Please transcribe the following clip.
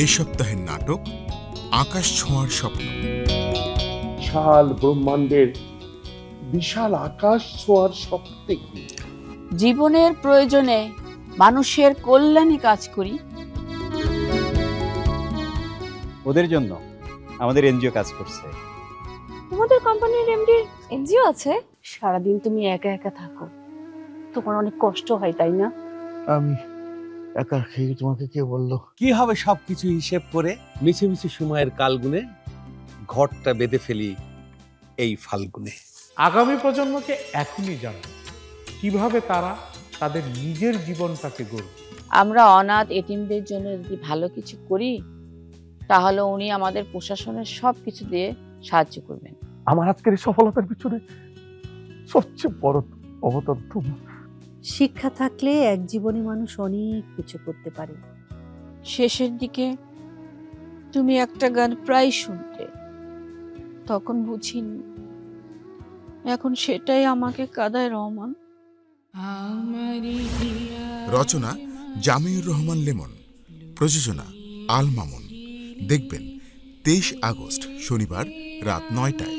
এই সপ্তাহের নাটক আকাশ ছোঁয়ার স্বপ্ন। বিশাল ব্রহ্মাণ্ডের বিশাল আকাশ ছোঁয়ার স্বপ্নে কি? জীবনের প্রয়োজনে মানুষের কল্যাণে কাজ করি। ওদের জন্য আমাদের এনজিও কাজ করছে। তোমাদের কোম্পানির এমডি এনজিও আছে? সারাদিন তুমি একা একা থাকো, তোমার অনেক কষ্ট হয় তাই না? আমি একা খেয়ে তোমাকে কে বললো? কি হবে সবকিছু হিসেব করে মিছে মিছে সময়ের কালগুনে ঘরটা বেঁধে ফেলি এই ফাল্গুনে। আগামী প্রজন্মকে এখনই জানো কিভাবে তারা তাদের নিজের জীবনটাকে গড়বে। আমরা অনাথ এতিমদের জন্য যদি ভালো কিছু করি তাহলে উনি আমাদের প্রশাসনের সবকিছু দিয়ে সাহায্য করবেন। আমার আজকের এই সফলতার পিছনে সবচেয়ে বড় অবদান তোমার। শিক্ষা থাকলে এক জীবনে মানুষ অনেক কিছু করতে পারে। শেষের দিকে তুমি একটা গান প্রায় শুনতে, তখন বুঝিনি, এখন সেটাই আমাকে কাঁদায়। রহমান। রচনা জামিউর রহমান লেমন, প্রযোজনা আল মামুন। দেখবেন 23 আগস্ট শনিবার রাত 9টায়।